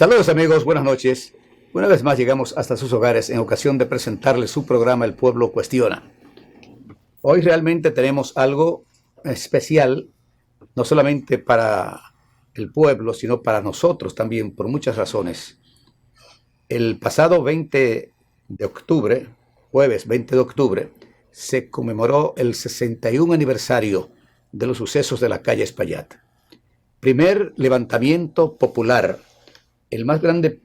Saludos amigos, buenas noches. Una vez más llegamos hasta sus hogares en ocasión de presentarles su programa El Pueblo Cuestiona. Hoy realmente tenemos algo especial, no solamente para el pueblo, sino para nosotros también, por muchas razones. El pasado 20 de octubre, jueves 20 de octubre, se conmemoró el 61 aniversario de los sucesos de la calle Espaillat. Primer levantamiento popular, el más grande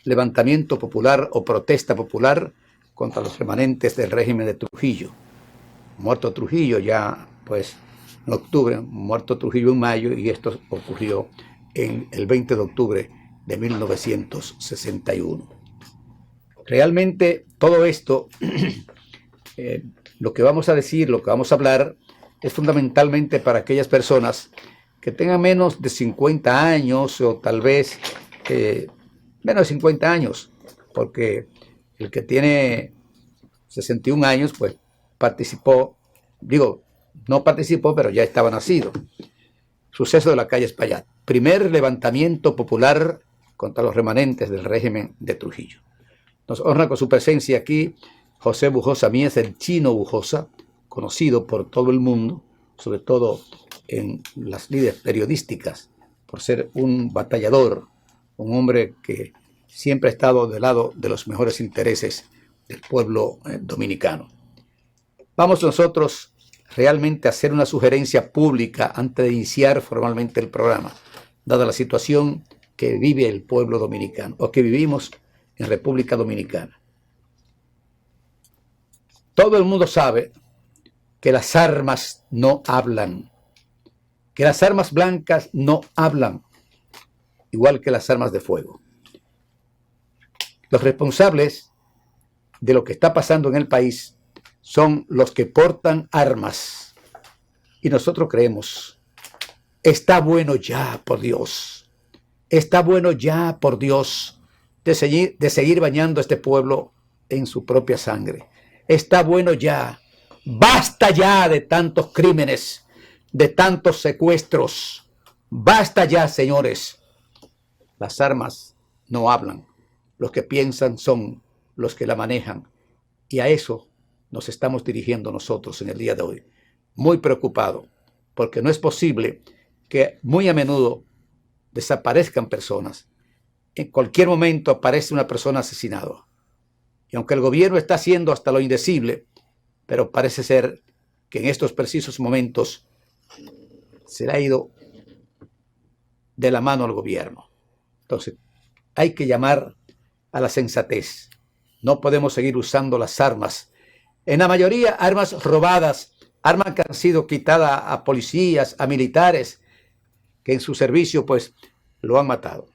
levantamiento popular o protesta popular contra los remanentes del régimen de Trujillo. Muerto Trujillo ya, pues, en octubre, muerto Trujillo en mayo, y esto ocurrió en el 20 de octubre de 1961. Realmente todo esto, lo que vamos a decir, lo que vamos a hablar, es fundamentalmente para aquellas personas que tengan menos de 50 años o tal vez menos de 50 años, porque el que tiene 61 años, pues participó, no participó, pero ya estaba nacido. Suceso de la calle Espaillat. Primer levantamiento popular contra los remanentes del régimen de Trujillo. Nos honra con su presencia aquí José Bujosa Mies, el Chino Bujosa, conocido por todo el mundo, sobre todo en las líderes periodísticas, por ser un batallador, un hombre que siempre ha estado del lado de los mejores intereses del pueblo dominicano. Vamos nosotros realmente a hacer una sugerencia pública antes de iniciar formalmente el programa, dada la situación que vive el pueblo dominicano, o que vivimos en República Dominicana. Todo el mundo sabe que las armas no hablan, que las armas blancas no hablan, igual que las armas de fuego. Los responsables de lo que está pasando en el país son los que portan armas. Y nosotros creemos, está bueno ya, por Dios, está bueno ya, por Dios, de seguir bañando a este pueblo en su propia sangre. Está bueno ya, basta ya de tantos crímenes, de tantos secuestros, basta ya, señores. Las armas no hablan, los que piensan son los que la manejan, y a eso nos estamos dirigiendo nosotros en el día de hoy. Muy preocupado, porque no es posible que muy a menudo desaparezcan personas. En cualquier momento aparece una persona asesinada. Y aunque el gobierno está haciendo hasta lo indecible, pero parece ser que en estos precisos momentos se le ha ido de la mano al gobierno. Entonces, hay que llamar a la sensatez. No podemos seguir usando las armas. En la mayoría, armas robadas, armas que han sido quitadas a policías, a militares, que en su servicio, pues, lo han matado.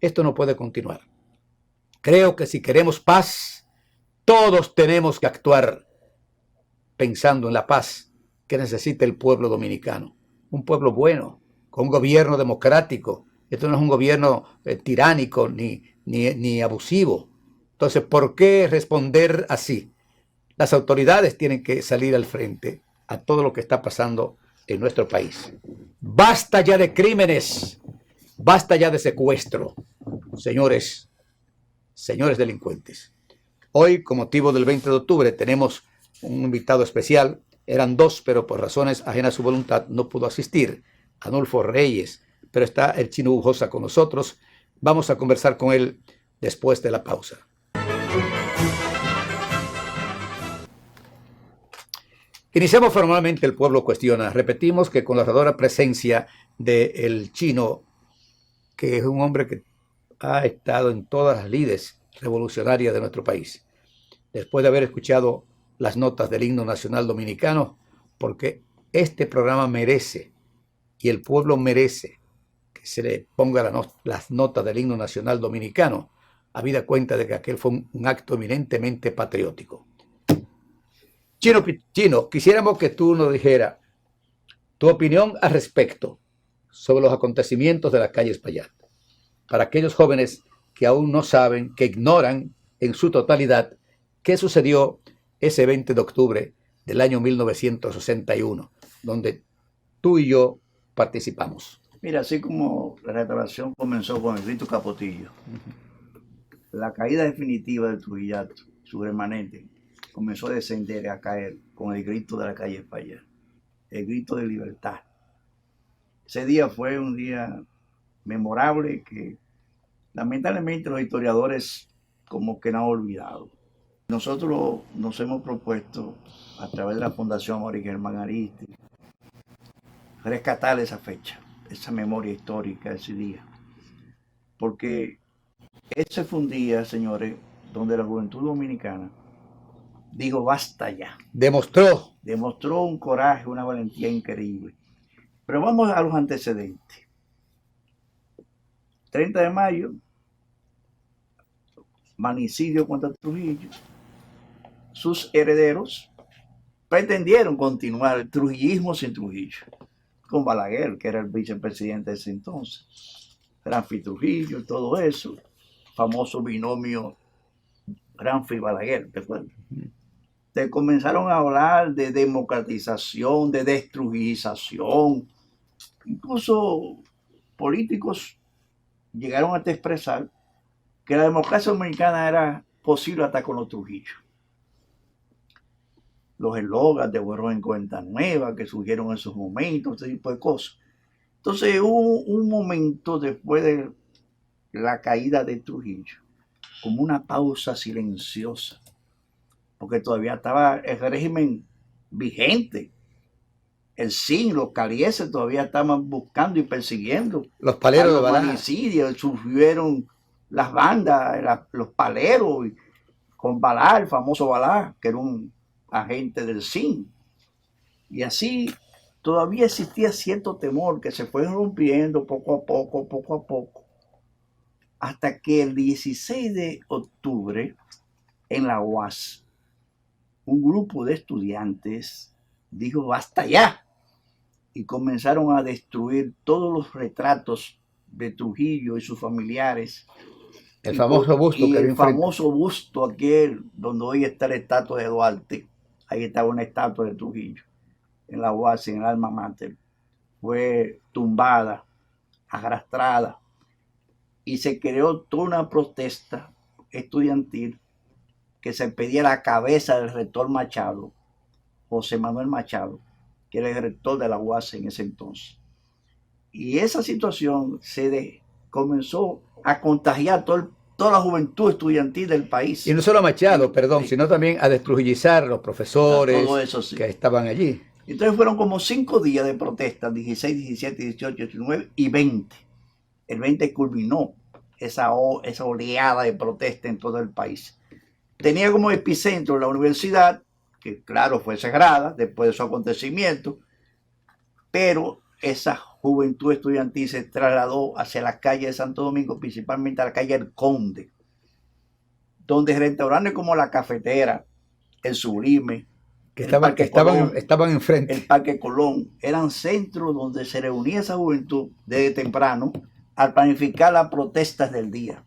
Esto no puede continuar. Creo que si queremos paz, todos tenemos que actuar pensando en la paz que necesita el pueblo dominicano. Un pueblo bueno, con un gobierno democrático. Esto no es un gobierno tiránico ni abusivo. Entonces, ¿por qué responder así? Las autoridades tienen que salir al frente a todo lo que está pasando en nuestro país. Basta ya de crímenes, basta ya de secuestro, señores delincuentes. Hoy, con motivo del 20 de octubre, tenemos un invitado especial. Eran dos, pero por razones ajenas a su voluntad no pudo asistir. Anulfo Reyes, pero está el Chino Bujosa con nosotros. Vamos a conversar con él después de la pausa. Iniciamos formalmente El Pueblo Cuestiona. Repetimos que con la honradora presencia del Chino, que es un hombre que ha estado en todas las lides revolucionarias de nuestro país, después de haber escuchado las notas del himno nacional dominicano, porque este programa merece, y el pueblo merece, que se le ponga las notas del himno nacional dominicano, habida cuenta de que aquel fue un acto eminentemente patriótico. Chino, quisiéramos que tú nos dijeras tu opinión al respecto sobre los acontecimientos de la calle Espaillat. Para aquellos jóvenes que aún no saben, que ignoran en su totalidad qué sucedió ese 20 de octubre del año 1961, donde tú y yo participamos. Mira, así como la restauración comenzó con el grito Capotillo, la caída definitiva de Trujillato, su remanente, comenzó a descender, a caer con el grito de la calle España, el grito de libertad. Ese día fue un día memorable que lamentablemente los historiadores como que no han olvidado. Nosotros nos hemos propuesto a través de la Fundación Amor y Germán Aristi rescatar esa fecha, esa memoria histórica de ese día, porque ese fue un día, señores, donde la juventud dominicana dijo basta ya. Demostró un coraje, una valentía increíble. Pero vamos a los antecedentes. 30 de mayo, magnicidio contra Trujillo. Sus herederos pretendieron continuar el trujillismo sin Trujillo, con Balaguer, que era el vicepresidente de ese entonces, Granfi Trujillo, todo eso, famoso binomio Granfi Balaguer, ¿te acuerdas? Te comenzaron a hablar de democratización, de destrujización, incluso políticos llegaron a expresar que la democracia dominicana era posible hasta con los Trujillos. Los eslogans de Borrón en Cuenta Nueva que surgieron en esos momentos, ese tipo de cosas. Entonces hubo un momento después de la caída de Trujillo, como una pausa silenciosa, porque todavía estaba el régimen vigente. El CIN, los calieses todavía estaban buscando y persiguiendo los paleros a de los Balaja. magnicidios, surgieron las bandas, los paleros, con Balá, el famoso Balá, que era un agente del CIN. Y así todavía existía cierto temor que se fue rompiendo poco a poco, hasta que el 16 de octubre, en la UAS, un grupo de estudiantes dijo basta ya, y comenzaron a destruir todos los retratos de Trujillo y sus familiares. El famoso busto y que el famoso busto aquel donde hoy está la estatua de Duarte, ahí estaba una estatua de Trujillo, en la UAS, en el alma mater, fue tumbada, arrastrada, y se creó toda una protesta estudiantil que se pedía la cabeza del rector Machado, José Manuel Machado, que era el rector de la UAS en ese entonces. Y esa situación comenzó a contagiar toda la juventud estudiantil del país. Y no solo a Machado, sí, sino también a destrujillizar a los profesores todo eso, sí, que estaban allí. Entonces fueron como 5 días de protesta, 16, 17, 18, 19 y 20. El 20 culminó esa oleada de protesta en todo el país. Tenía como epicentro la universidad, que claro fue cerrada después de su acontecimiento, pero esa juventud estudiantil se trasladó hacia las calles de Santo Domingo, principalmente a la calle El Conde, donde restaurantes como La Cafetera, El Sublime, que estaban enfrente, el Parque Colón, eran centros donde se reunía esa juventud desde temprano al planificar las protestas del día.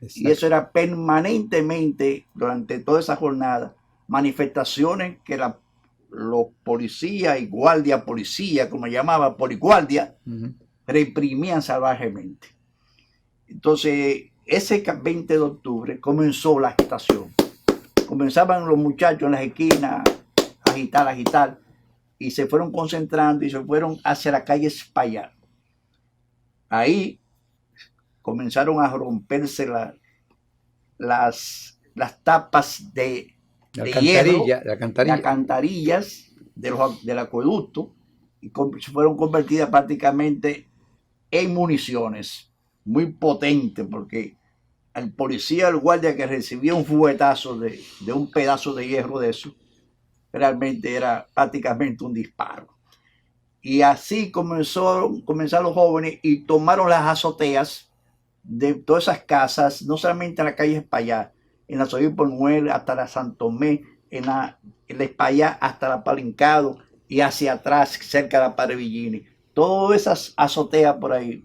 Exacto. Y eso era permanentemente durante toda esa jornada, manifestaciones que los policías y guardia policía, como llamaba, poliguardia, reprimían salvajemente. Entonces, ese 20 de octubre comenzó la agitación. Comenzaban los muchachos en las esquinas a agitar, y se fueron concentrando y se fueron hacia la calle Espaillat. Ahí comenzaron a romperse las tapas de hierro, de alcantarillas del acueducto, y se fueron convertidas prácticamente en municiones muy potentes, porque el policía, el guardia que recibía un fuetazo de un pedazo de hierro de eso, realmente era prácticamente un disparo. Y así comenzaron los jóvenes y tomaron las azoteas de todas esas casas, no solamente en la calle Espaillat, en la Soy Manuel hasta la Santomé, en la Espaillat hasta la Palincado y hacia atrás, cerca de la Parevillini. Todas esas azoteas por ahí,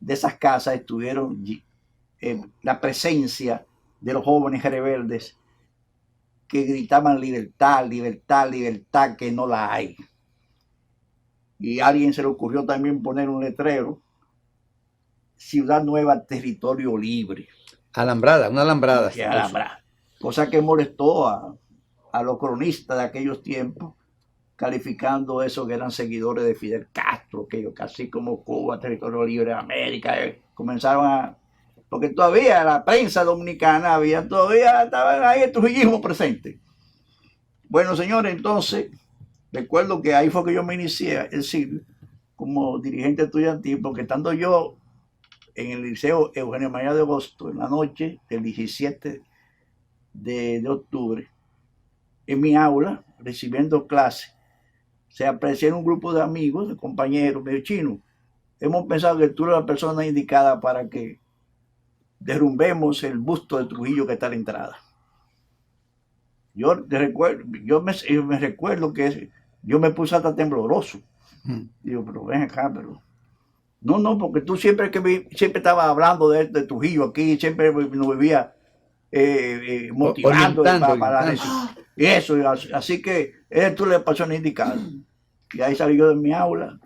de esas casas, estuvieron la presencia de los jóvenes rebeldes que gritaban libertad, libertad, libertad, que no la hay. y a alguien se le ocurrió también poner un letrero: Ciudad Nueva, territorio libre. Alambrada, una alambrada. Cosa que molestó a los cronistas de aquellos tiempos, calificando eso que eran seguidores de Fidel Castro, que así como Cuba, territorio libre de América, comenzaron a... Porque todavía la prensa dominicana todavía estaba ahí el trujillismo presente. Bueno, señores, entonces, recuerdo que ahí fue que yo me inicié el siglo como dirigente estudiantil, porque estando yo en el Liceo Eugenio María de Agosto, en la noche del 17 de octubre, en mi aula, recibiendo clases, se aparecieron un grupo de amigos, de compañeros, medio chinos. Hemos pensado que tú eres la persona indicada para que derrumbemos el busto de Trujillo que está a la entrada. Yo me recuerdo que yo me puse hasta tembloroso. Digo, pero ven acá, pero... No, porque tú siempre estabas hablando de Trujillo aquí, siempre nos vivía motivando para eso. Y eso, así que eres tú la persona indicada. Y ahí salí yo de mi aula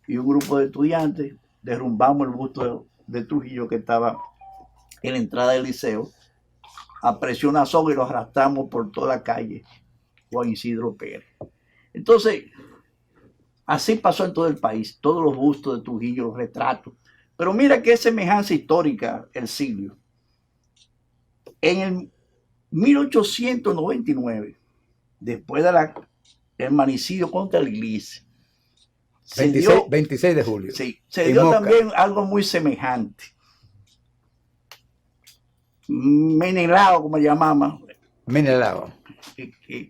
y un grupo de estudiantes derrumbamos el busto de Trujillo que estaba en la entrada del liceo, apreció una soga y lo arrastramos por toda la calle Juan Isidro Pérez. Entonces, así pasó en todo el país, todos los bustos de Trujillo, los retratos. Pero mira qué semejanza histórica el siglo. En el 1899, después del manicidio contra la iglesia, 26 de julio. Sí, se dio también algo muy semejante. Menelao, como llamamos. Menelao.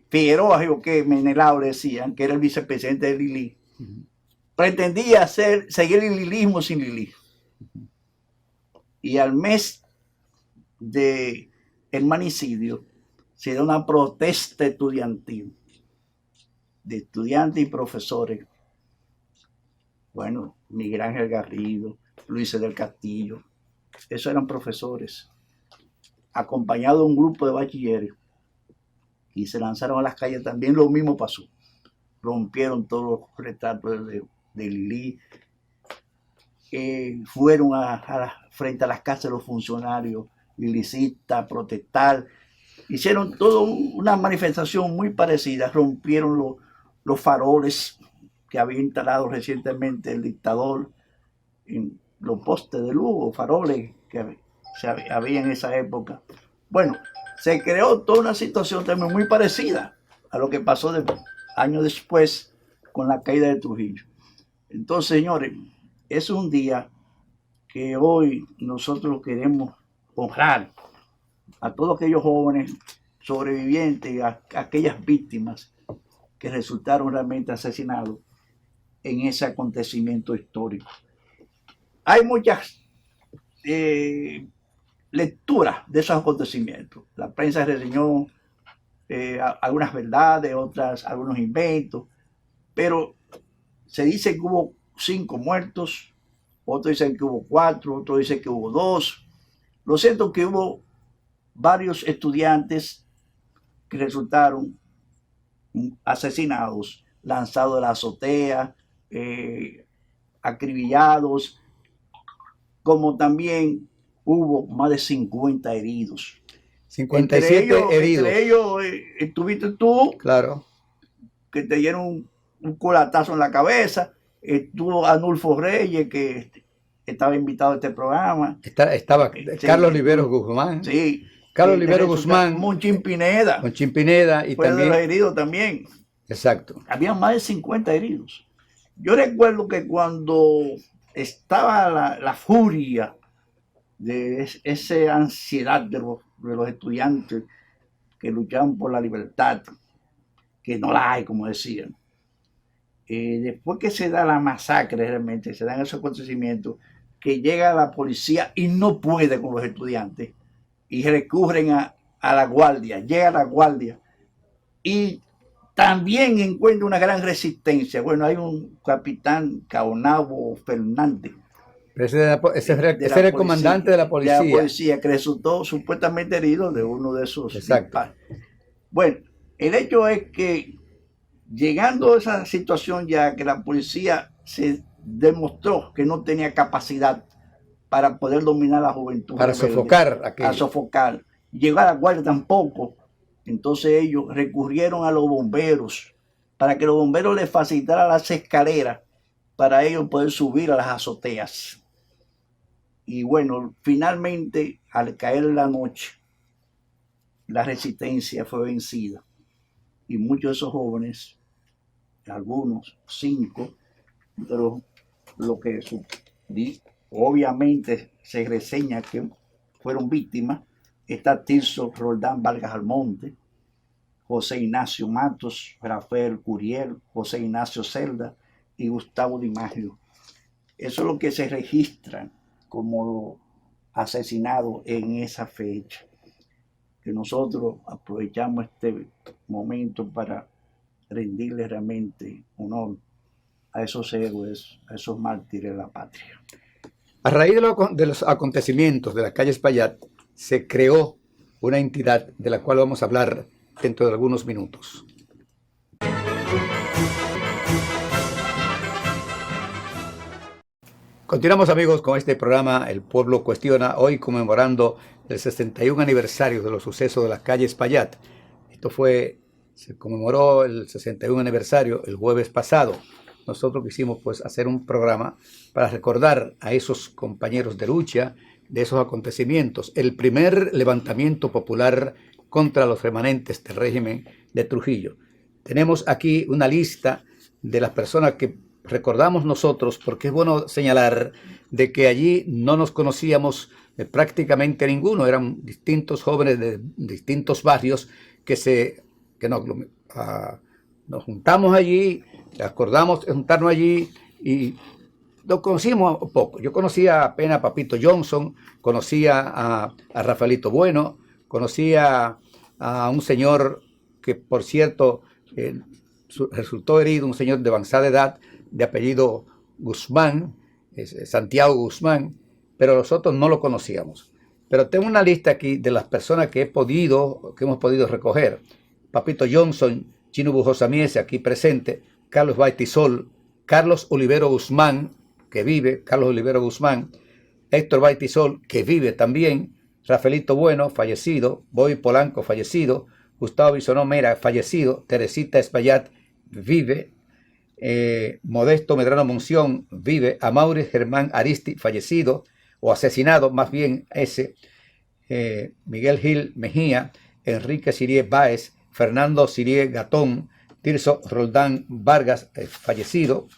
Figueroa, que Menelao le decían, que era el vicepresidente de Lili. Pretendía seguir el lilismo sin Lili. Y al mes del manicidio se dio una protesta estudiantil de estudiantes y profesores. Bueno, Miguel Ángel Garrido, Luis del Castillo, esos eran profesores, acompañados de un grupo de bachilleres, y se lanzaron a las calles. También lo mismo pasó. Rompieron todos los retratos de Lili, fueron frente a las casas de los funcionarios lilicistas a protestar, hicieron toda una manifestación muy parecida, rompieron los faroles que había instalado recientemente el dictador en los postes de luz, faroles que había en esa época. Bueno, se creó toda una situación también muy parecida a lo que pasó años después con la caída de Trujillo. Entonces, señores, es un día que hoy nosotros queremos honrar a todos aquellos jóvenes sobrevivientes, a aquellas víctimas que resultaron realmente asesinados en ese acontecimiento histórico. Hay muchas lecturas de esos acontecimientos. La prensa reseñó algunas verdades, otras algunos inventos, pero se dice que hubo 5 muertos, otros dicen que hubo 4, otros dicen que hubo 2. Lo cierto es que hubo varios estudiantes que resultaron asesinados, lanzados de la azotea, acribillados, como también hubo más de 50 heridos. 57 heridos. Entre ellos estuviste tú, claro, que te dieron un colatazo en la cabeza. Estuvo Anulfo Reyes, que estaba invitado a este programa. Estaba Carlos Oliveros Guzmán. Sí. Carlos Oliveros Guzmán. Monchín Pineda. Monchín Pineda. Y fue también de los heridos también. Exacto. Había más de 50 heridos. Yo recuerdo que cuando estaba la furia de esa ansiedad de los estudiantes que luchaban por la libertad, que no la hay, como decían, después que se da la masacre, realmente se dan esos acontecimientos, que llega la policía y no puede con los estudiantes y recurren a la guardia. Llega la guardia y también encuentra una gran resistencia. Bueno, hay un capitán Caonabo Fernández. Ese era el comandante de la policía. De la policía, que resultó supuestamente herido de uno de esos. Exacto. Bueno, el hecho es que Llegando a esa situación ya que la policía se demostró que no tenía capacidad para poder dominar la juventud. Para sofocar aquello. A sofocar. Llegó a la guardia tampoco. Entonces ellos recurrieron a los bomberos para que los bomberos les facilitaran las escaleras para ellos poder subir a las azoteas. Y bueno, finalmente, al caer la noche, la resistencia fue vencida. Y muchos de esos jóvenes, algunos, 5, pero lo que obviamente se reseña que fueron víctimas, está Tirso Roldán Vargas Almonte, José Ignacio Matos, Rafael Curiel, José Ignacio Celda y Gustavo DiMaggio. Eso es lo que se registra como asesinado en esa fecha. Que nosotros aprovechamos este momento para rendirle realmente honor a esos héroes, a esos mártires de la patria. A raíz de los acontecimientos de la calle Espaillat, se creó una entidad de la cual vamos a hablar dentro de algunos minutos. Continuamos, amigos, con este programa El Pueblo Cuestiona, hoy conmemorando el 61 aniversario de los sucesos de la calle Espaillat. Se conmemoró el 61 aniversario el jueves pasado. Nosotros quisimos pues hacer un programa para recordar a esos compañeros de lucha, de esos acontecimientos. El primer levantamiento popular contra los remanentes del régimen de Trujillo. Tenemos aquí una lista de las personas que recordamos nosotros, porque es bueno señalar de que allí no nos conocíamos prácticamente ninguno. Eran distintos jóvenes de distintos barrios que nos juntamos allí, acordamos juntarnos allí y nos conocimos poco. Yo conocía apenas a Papito Johnson, conocía a Rafaelito Bueno, conocía a un señor que, por cierto, resultó herido, un señor de avanzada edad, de apellido Guzmán, Santiago Guzmán, pero nosotros no lo conocíamos. Pero tengo una lista aquí de las personas que hemos podido recoger. Papito Johnson, Chino Bujosa Mies, aquí presente, Carlos Baitisol, Carlos Olivero Guzmán, que vive, Carlos Olivero Guzmán, Héctor Baitisol, que vive también, Rafaelito Bueno, fallecido, Boy Polanco, fallecido, Gustavo Bisonó Mera, fallecido, Teresita Espaillat, vive, Modesto Medrano Monción, vive, Amaury Germán Aristi, fallecido, o asesinado, más bien ese, Miguel Gil Mejía, Enrique Sirie Báez, Fernando Sirie Gatón, Tirso Roldán Vargas, fallecido.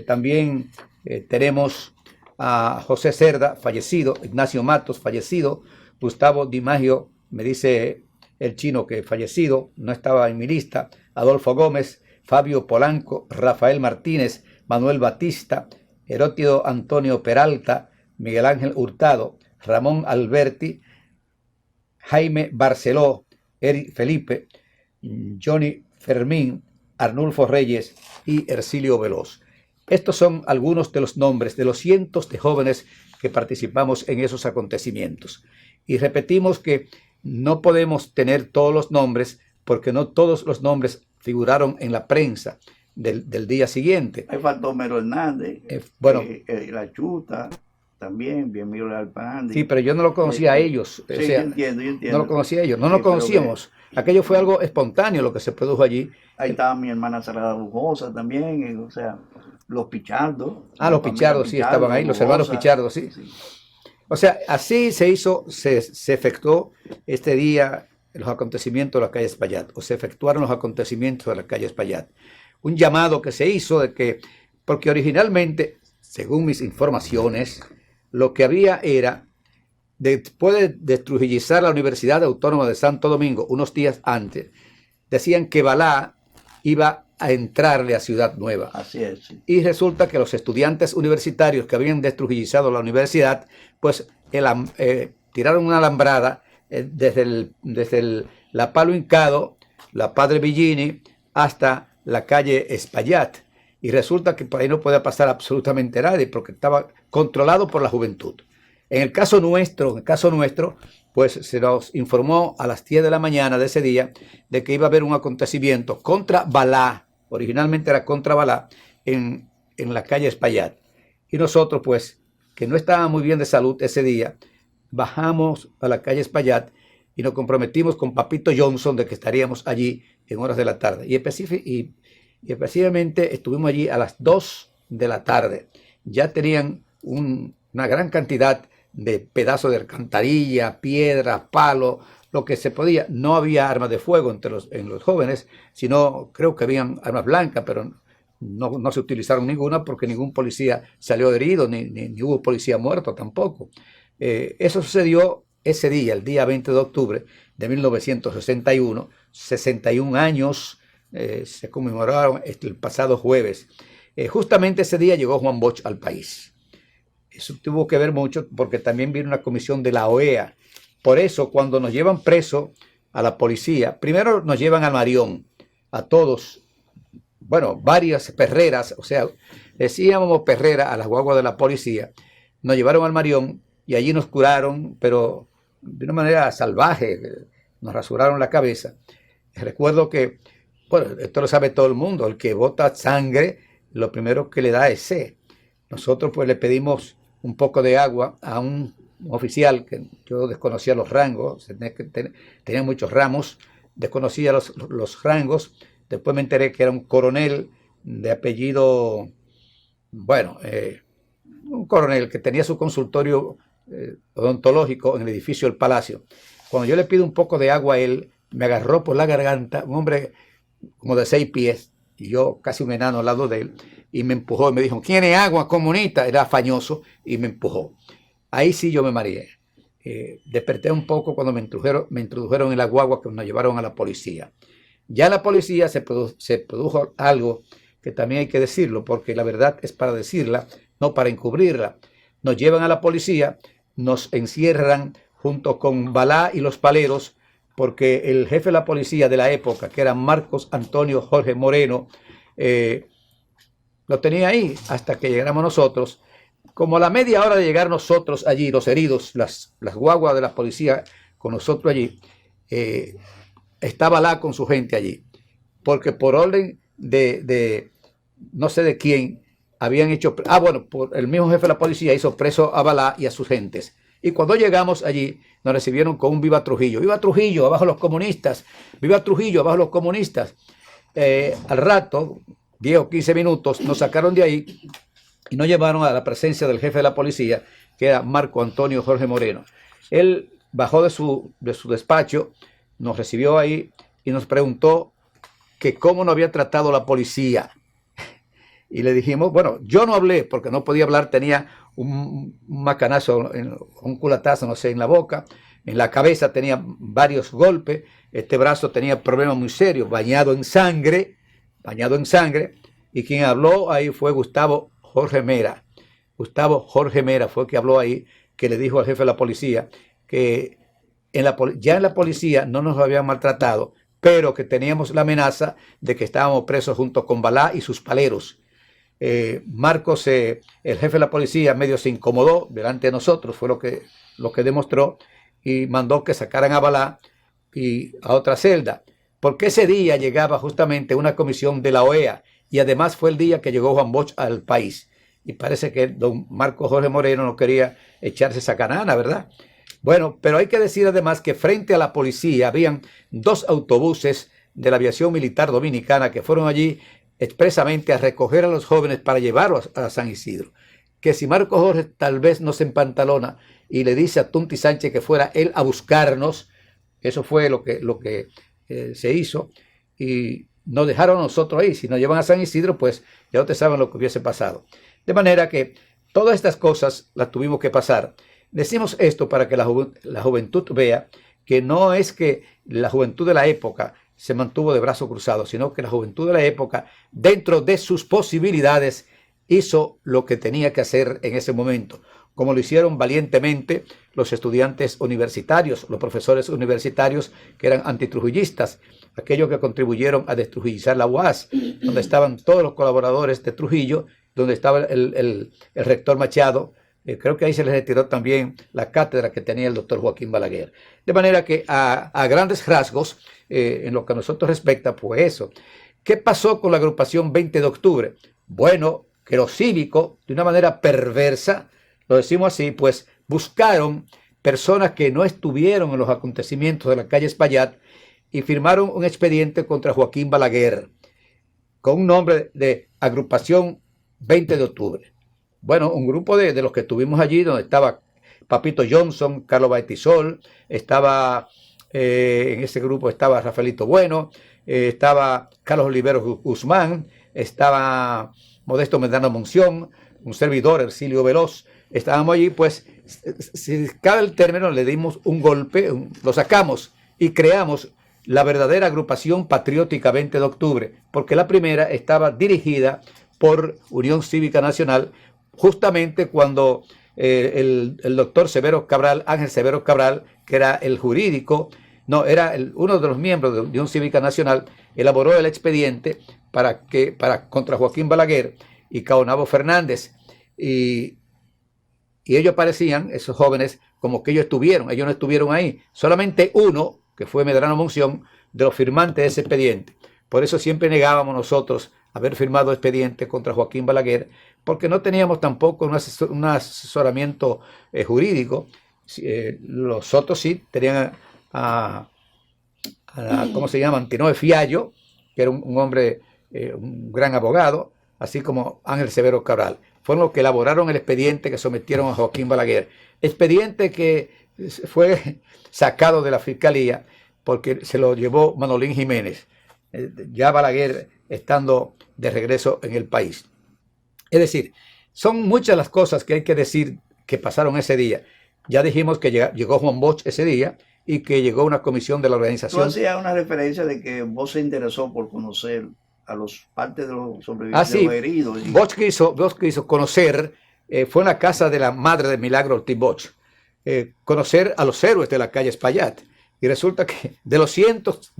También tenemos a José Cerda, fallecido, Ignacio Matos, fallecido, Gustavo DiMaggio, me dice el chino que fallecido, no estaba en mi lista, Adolfo Gómez, Fabio Polanco, Rafael Martínez, Manuel Batista, Herótido Antonio Peralta, Miguel Ángel Hurtado, Ramón Alberti, Jaime Barceló, Eric Felipe, Johnny Fermín, Arnulfo Reyes y Ercilio Veloz. Estos son algunos de los nombres de los cientos de jóvenes que participamos en esos acontecimientos. Y repetimos que no podemos tener todos los nombres porque no todos los nombres figuraron en la prensa del día siguiente. Ahí faltó Mero Hernández, La Chuta, también, bien Miguel Alpandi. Sí, pero yo no lo conocía a ellos. Sí, yo entiendo. No lo conocía a ellos, no nos conocíamos. Aquello fue algo espontáneo lo que se produjo allí. Ahí estaba mi hermana Salada Bujosa también, o sea, los Pichardos. Los Pichardos, sí, estaban ahí, los hermanos Pichardos, sí. O sea, así se efectuó este día los acontecimientos de la calle Espaillat, o se efectuaron los acontecimientos de la calle Espaillat. Un llamado que se hizo porque originalmente, según mis informaciones, lo que había era, después de destrujillizar la Universidad Autónoma de Santo Domingo, unos días antes, decían que Balá iba a entrarle a Ciudad Nueva. Así es. Sí. Y resulta que los estudiantes universitarios que habían destrujillizado la universidad, pues tiraron una alambrada desde la Palo Hincado, la Padre Villini, hasta la calle Espaillat. Y resulta que por ahí no podía pasar absolutamente nadie porque estaba controlado por la juventud. En el caso nuestro, pues se nos informó a las 10 de la mañana de ese día de que iba a haber un acontecimiento contra Balá, originalmente era contra Balá, en la calle Espaillat. Y nosotros, pues, que no estábamos muy bien de salud ese día, bajamos a la calle Espaillat y nos comprometimos con Papito Johnson de que estaríamos allí en horas de la tarde. Y específicamente estuvimos allí a las 2 de la tarde. Ya tenían una gran cantidad de pedazos de alcantarilla, piedras, palos, lo que se podía. No había armas de fuego en los jóvenes, sino creo que habían armas blancas, pero no se utilizaron ninguna porque ningún policía salió herido, ni hubo policía muerto tampoco. Eso sucedió ese día, el día 20 de octubre de 1961, 61 años se conmemoraron el pasado jueves. Justamente ese día llegó Juan Bosch al país. Eso tuvo que ver mucho porque también vino una comisión de la OEA. Por eso, cuando nos llevan preso a la policía, primero nos llevan al Marión, a todos, bueno, varias perreras, o sea, decíamos perrera a las guaguas de la policía, nos llevaron al Marión y allí nos curaron, pero de una manera salvaje, nos rasuraron la cabeza. Recuerdo que, bueno, esto lo sabe todo el mundo, el que bota sangre, lo primero que le da es sed. Nosotros pues le pedimos un poco de agua a un oficial que yo desconocía los rangos, tenía muchos ramos, desconocía los rangos, después me enteré que era un coronel de apellido, bueno, un coronel que tenía su consultorio odontológico en el edificio del Palacio. Cuando yo le pido un poco de agua a él, me agarró por la garganta, un hombre como de 6 pies, y yo casi un enano al lado de él, y me empujó y me dijo, ¿quiere agua, comunista? Era fañoso, y me empujó. Ahí sí yo me mareé. Desperté un poco cuando me introdujeron en la guagua que nos llevaron a la policía. Ya en la policía se produjo algo que también hay que decirlo, porque la verdad es para decirla, no para encubrirla. Nos llevan a la policía, nos encierran junto con Balá y los paleros, porque el jefe de la policía de la época, que era Marcos Antonio Jorge Moreno, lo tenía ahí hasta que llegáramos nosotros. Como a la media hora de llegar nosotros allí, los heridos, las guaguas de la policía con nosotros allí, está Balá con su gente allí, porque por orden de no sé de quién, habían hecho, bueno, por el mismo jefe de la policía hizo preso a Balá y a sus gentes. Y cuando llegamos allí, nos recibieron con un viva Trujillo. ¡Viva Trujillo! ¡Abajo los comunistas! ¡Viva Trujillo! ¡Abajo los comunistas! Al rato, 10 o 15 minutos, nos sacaron de ahí y nos llevaron a la presencia del jefe de la policía, que era Marco Antonio Jorge Moreno. Él bajó de su despacho, nos recibió ahí y nos preguntó que cómo nos había tratado la policía. Y le dijimos, bueno, yo no hablé porque no podía hablar, tenía un macanazo, un culatazo, no sé, en la boca, en la cabeza tenía varios golpes, este brazo tenía problemas muy serios, bañado en sangre, y quien habló ahí fue Gustavo Jorge Mera. Gustavo Jorge Mera fue el que habló ahí, que le dijo al jefe de la policía que ya en la policía no nos habían maltratado, pero que teníamos la amenaza de que estábamos presos junto con Balá y sus paleros. Marcos, el jefe de la policía, medio se incomodó delante de nosotros, fue lo que demostró, y mandó que sacaran a Balá y a otra celda, porque ese día llegaba justamente una comisión de la OEA, y además fue el día que llegó Juan Bosch al país, y parece que don Marco Jorge Moreno no quería echarse esa canana, ¿verdad? Bueno, pero hay que decir además que frente a la policía habían 2 autobuses de la aviación militar dominicana que fueron allí expresamente a recoger a los jóvenes para llevarlos a San Isidro. Que si Marco Jorge tal vez no se empantalona y le dice a Tunti Sánchez que fuera él a buscarnos, eso fue lo que se hizo, y nos dejaron a nosotros ahí. Si nos llevan a San Isidro, pues ya ustedes saben lo que hubiese pasado. De manera que todas estas cosas las tuvimos que pasar. Decimos esto para que la juventud vea que no es que la juventud de la época se mantuvo de brazos cruzados, sino que la juventud de la época, dentro de sus posibilidades, hizo lo que tenía que hacer en ese momento, como lo hicieron valientemente los estudiantes universitarios, los profesores universitarios que eran antitrujillistas, aquellos que contribuyeron a destrujillizar la UAS, donde estaban todos los colaboradores de Trujillo, donde estaba el rector Machado. Creo que ahí se les retiró también la cátedra que tenía el doctor Joaquín Balaguer. De manera que a grandes rasgos, en lo que a nosotros respecta, pues eso. ¿Qué pasó con la agrupación 20 de octubre? Bueno, que los cívicos, de una manera perversa, lo decimos así, pues buscaron personas que no estuvieron en los acontecimientos de la calle Espaillat y firmaron un expediente contra Joaquín Balaguer con un nombre de agrupación 20 de octubre. Bueno, un grupo de los que estuvimos allí, donde estaba Papito Johnson, Carlos Baetizol, estaba en ese grupo estaba Rafaelito Bueno, estaba Carlos Oliveros Guzmán, estaba Modesto Medrano Monción, un servidor, Ercilio Veloz. Estábamos allí, pues, si cabe el término, le dimos un golpe, lo sacamos y creamos la verdadera agrupación patriótica 20 de octubre, porque la primera estaba dirigida por Unión Cívica Nacional, justamente cuando el doctor Severo Cabral, Ángel Severo Cabral, que era el jurídico, no, era uno de los miembros de Unión Cívica Nacional, elaboró el expediente contra Joaquín Balaguer y Caonabo Fernández. Y ellos parecían, esos jóvenes, como que ellos no estuvieron ahí. Solamente uno, que fue Medrano Monción, de los firmantes de ese expediente. Por eso siempre negábamos nosotros haber firmado expediente contra Joaquín Balaguer, porque no teníamos tampoco un asesoramiento jurídico. Los otros sí tenían ¿cómo se llama? Antinoe Fiallo, que era un hombre, un gran abogado, así como Ángel Severo Cabral. Fueron los que elaboraron el expediente que sometieron a Joaquín Balaguer. Expediente que fue sacado de la fiscalía porque se lo llevó Manolín Jiménez, ya Balaguer estando de regreso en el país. Es decir, son muchas las cosas que hay que decir que pasaron ese día. Ya dijimos que llegó Juan Bosch ese día y que llegó una comisión de la organización. Tú hacías una referencia de que Bosch se interesó por conocer a los partes de los sobrevivientes heridos. Bosch quiso conocer, fue en la casa de la madre de Milagro Ortiz Bosch, conocer a los héroes de la calle Espaillat. Y resulta que de los cientos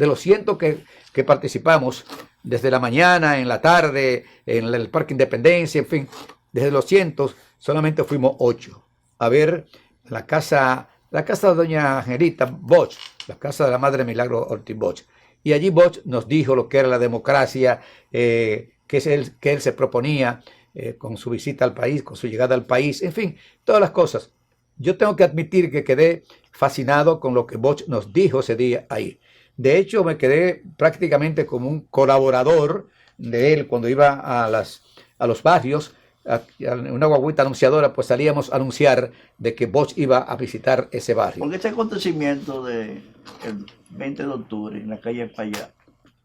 que participamos, desde la mañana, en la tarde, en el Parque Independencia, en fin, desde los cientos, solamente fuimos 8 a ver la casa de doña Angelita Bosch, la casa de la madre de Milagro Ortiz Bosch. Y allí Bosch nos dijo lo que era la democracia, que él se proponía con su visita al país, con su llegada al país, en fin, todas las cosas. Yo tengo que admitir que quedé fascinado con lo que Bosch nos dijo ese día ahí. De hecho, me quedé prácticamente como un colaborador de él cuando iba a los barrios, en una guaguita anunciadora, pues salíamos a anunciar de que Bosch iba a visitar ese barrio. Porque este acontecimiento del 20 de octubre en la calle Espaillat,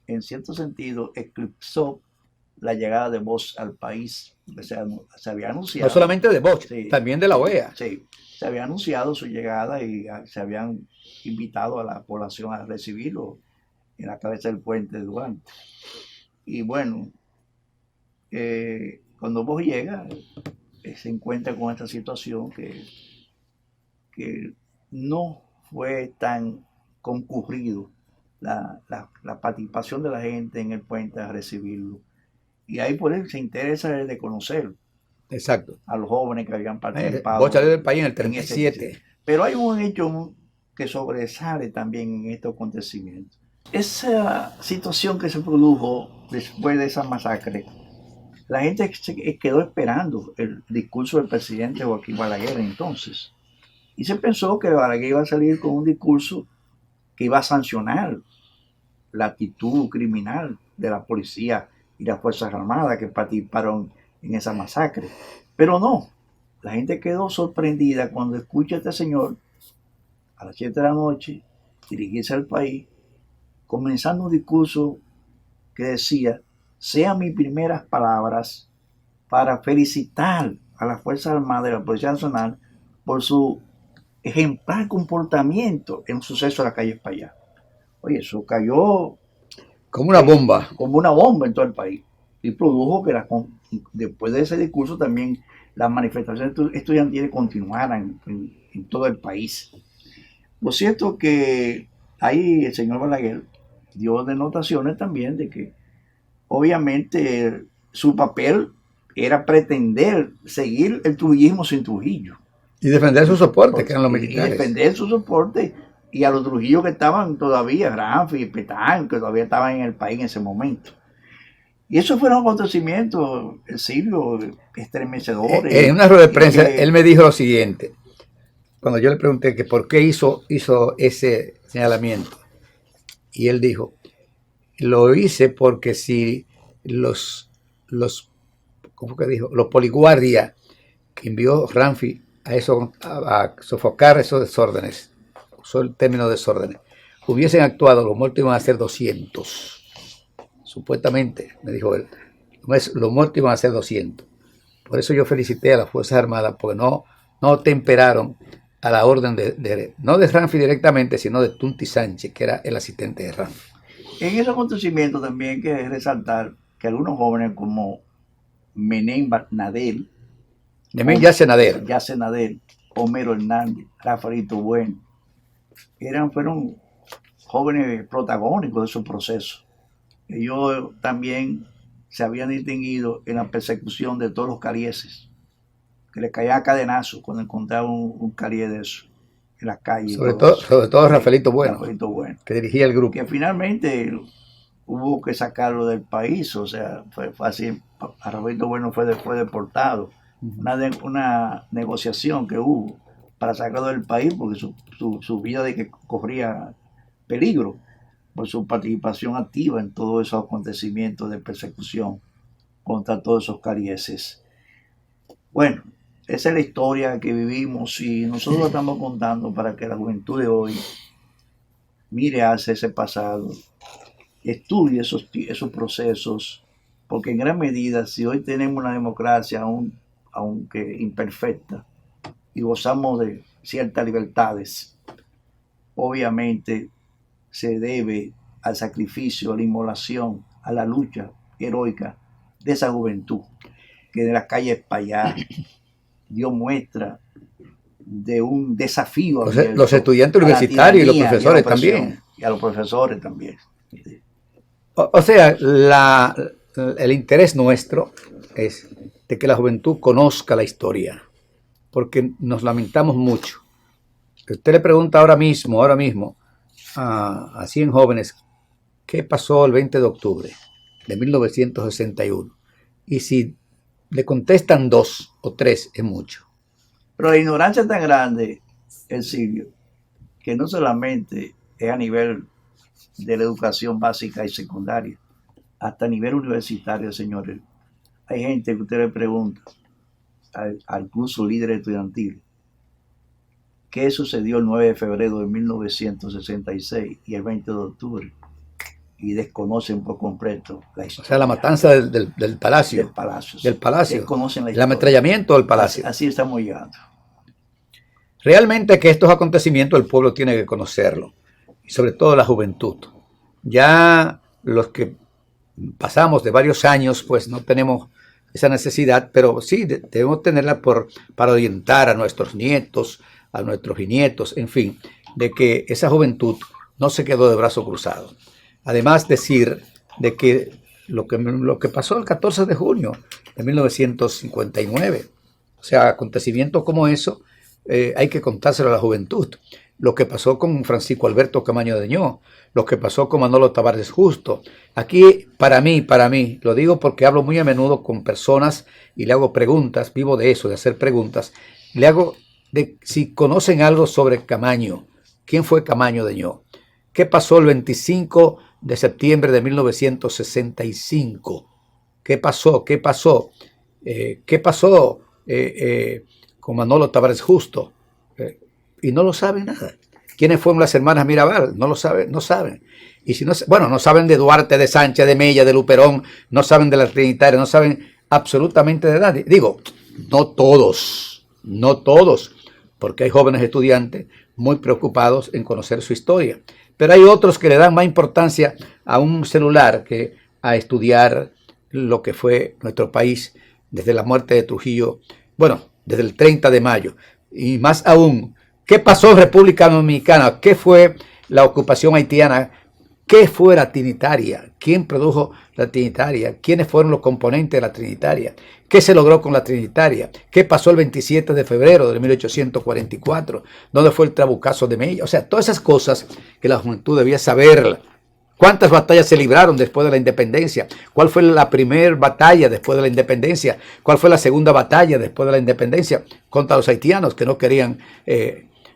en cierto sentido, eclipsó la llegada de Bosch al país. Se había anunciado. No solamente de Bosch, sí, también de la OEA. Sí, se había anunciado su llegada y se habían invitado a la población a recibirlo en la cabeza del puente de Duarte. Y bueno, cuando Bosch llega, se encuentra con esta situación que no fue tan concurrido la participación de la gente en el puente a recibirlo. Y ahí por él se interesa de conocer. Exacto. A los jóvenes que habían participado. Bosch salió del país en el 37. Pero hay un hecho que sobresale también en estos acontecimientos. Esa situación que se produjo después de esa masacre, la gente quedó esperando el discurso del presidente Joaquín Balaguer entonces. Y se pensó que Balaguer iba a salir con un discurso que iba a sancionar la actitud criminal de la policía y las Fuerzas Armadas que participaron en esa masacre. Pero no, la gente quedó sorprendida cuando escucha a este señor a las 7 de la noche dirigirse al país, comenzando un discurso que decía: sean mis primeras palabras para felicitar a las Fuerzas Armadas y a la Policía Nacional por su ejemplar comportamiento en un suceso de la calle Espaillat. Oye, eso cayó como una bomba. Como una bomba en todo el país. Y produjo que después de ese discurso también las manifestaciones estudiantiles continuaran en todo el país. Lo cierto es que ahí el señor Balaguer dio denotaciones también de que obviamente su papel era pretender seguir el trujillismo sin Trujillo. Y defender su soporte, que eran los militares. Y defender su soporte. Y a los Trujillos que estaban todavía, Ramfi y Petán, que todavía estaban en el país en ese momento. Y esos fueron acontecimientos, Silvio, estremecedores. En una rueda de prensa, él me dijo lo siguiente, cuando yo le pregunté que por qué hizo ese señalamiento. Y él dijo, lo hice porque si ¿cómo que dijo? Los poliguardia que envió Ramfi a sofocar esos desórdenes, usó el término desórdenes, hubiesen actuado, los muertos iban a ser 200. Supuestamente, me dijo él, los muertos iban a ser 200. Por eso yo felicité a las Fuerzas Armadas, porque no temperaron a la orden no de Ramfi directamente, sino de Tunti Sánchez, que era el asistente de Ramfi. En ese acontecimiento también hay que resaltar que algunos jóvenes como Menem Nadel, Yacenadel, Homero Hernández, Rafaelito Bueno, fueron jóvenes protagónicos de esos procesos. Ellos también se habían distinguido en la persecución de todos los carieses, que le caía a cadenazo cuando encontraban un carie de eso en las calles. Sobre todo Rafaelito Bueno, que dirigía el grupo. Que finalmente hubo que sacarlo del país, o sea, fue fácil. A Rafaelito Bueno fue deportado. Una negociación que hubo para sacarlo del país porque su vida de que corría peligro por su participación activa en todos esos acontecimientos de persecución contra todos esos carieses. Bueno, esa es la historia que vivimos y nosotros la estamos contando para que la juventud de hoy mire hacia ese pasado, estudie esos procesos, porque en gran medida, si hoy tenemos una democracia aunque imperfecta y gozamos de ciertas libertades, obviamente se debe al sacrificio, a la inmolación, a la lucha heroica de esa juventud que de las calles para allá dio muestra de un desafío. Los estudiantes universitarios y los profesores también. Y a los profesores también. O sea, el interés nuestro es de que la juventud conozca la historia, porque nos lamentamos mucho. Usted le pregunta ahora mismo, a 100 jóvenes, ¿qué pasó el 20 de octubre de 1961? Y si le contestan 2 o 3, es mucho. Pero la ignorancia es tan grande, Silvio, que no solamente es a nivel de la educación básica y secundaria, hasta a nivel universitario, señores. Hay gente que usted le pregunta al curso líder estudiantil qué sucedió el 9 de febrero de 1966 y el 20 de octubre y desconocen por completo la historia. O sea, la matanza del palacio. Del palacio. Desconocen el ametrallamiento del palacio. Así estamos llegando. Realmente que estos acontecimientos el pueblo tiene que conocerlo, y sobre todo la juventud. Ya los que pasamos de varios años, pues no tenemos esa necesidad, pero sí debemos tenerla para orientar a nuestros nietos, a nuestros bisnietos, en fin, de que esa juventud no se quedó de brazos cruzados. Además, decir de que lo que pasó el 14 de junio de 1959, o sea, acontecimientos como eso, hay que contárselo a la juventud. Lo que pasó con Francisco Alberto Camaño Deñó, lo que pasó con Manolo Tavares Justo. Aquí, para mí, lo digo porque hablo muy a menudo con personas y le hago preguntas, vivo de eso, de hacer preguntas, le hago de si conocen algo sobre Camaño. ¿Quién fue Camaño Deñó? ¿Qué pasó el 25 de septiembre de 1965? ¿Qué pasó? ¿Qué pasó con Manolo Tavares Justo? Y no lo saben nada. ¿Quiénes fueron las hermanas Mirabal? No lo saben, no saben. Y si no, bueno, no saben de Duarte, de Sánchez, de Mella, de Luperón, no saben de la Trinitaria, no saben absolutamente de nadie. Digo, no todos, porque hay jóvenes estudiantes muy preocupados en conocer su historia. Pero hay otros que le dan más importancia a un celular que a estudiar lo que fue nuestro país desde la muerte de Trujillo, bueno, desde el 30 de mayo. Y más aún, ¿qué pasó en República Dominicana? ¿Qué fue la ocupación haitiana? ¿Qué fue la Trinitaria? ¿Quién produjo la Trinitaria? ¿Quiénes fueron los componentes de la Trinitaria? ¿Qué se logró con la Trinitaria? ¿Qué pasó el 27 de febrero de 1844? ¿Dónde fue el trabucazo de Mella? O sea, todas esas cosas que la juventud debía saber ¿Cuántas batallas se libraron después de la independencia? ¿Cuál fue la primera batalla después de la independencia? ¿Cuál fue la segunda batalla después de la independencia? Contra los haitianos que no querían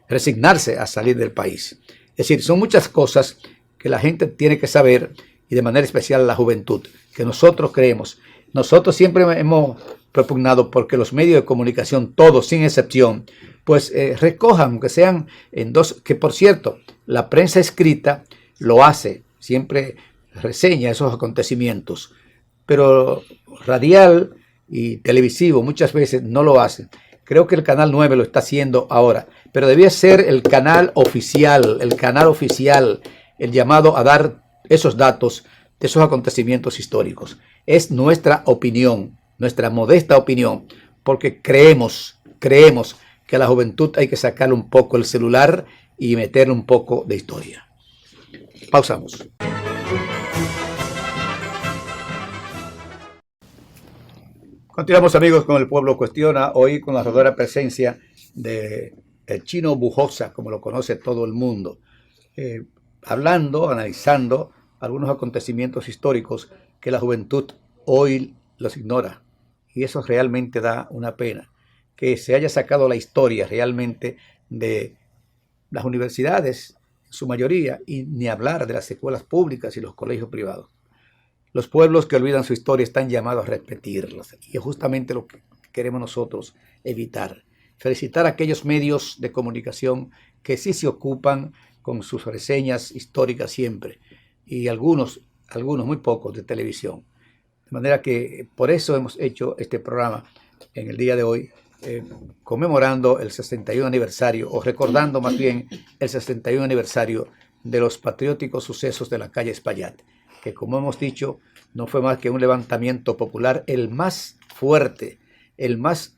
resignarse a salir del país. Es decir, son muchas cosas que la gente tiene que saber, y de manera especial la juventud, que nosotros creemos. Nosotros siempre hemos propugnado porque los medios de comunicación, todos sin excepción, pues recojan, aunque sean en dos, que por cierto, la prensa escrita lo hace, siempre reseña esos acontecimientos, pero radial y televisivo muchas veces no lo hacen. Creo que el Canal 9 lo está haciendo ahora, pero debía ser el canal oficial, el llamado a dar esos datos de esos acontecimientos históricos. Es nuestra opinión, nuestra modesta opinión, porque creemos que a la juventud hay que sacarle un poco el celular y meterle un poco de historia. Pausamos. Continuamos, amigos, con El Pueblo Cuestiona, hoy con la verdadera presencia de el Chino Bujosa, como lo conoce todo el mundo, hablando, analizando algunos acontecimientos históricos que la juventud hoy los ignora. Y eso realmente da una pena, que se haya sacado la historia realmente de las universidades, en su mayoría, y ni hablar de las escuelas públicas y los colegios privados. Los pueblos que olvidan su historia están llamados a repetirlos, y es justamente lo que queremos nosotros evitar. Felicitar a aquellos medios de comunicación que sí se ocupan con sus reseñas históricas siempre, y algunos muy pocos de televisión. De manera que por eso hemos hecho este programa en el día de hoy, conmemorando el 61 aniversario, o recordando más bien el 61 aniversario de los patrióticos sucesos de la calle Espaillat, que, como hemos dicho, no fue más que un levantamiento popular, el más fuerte, el más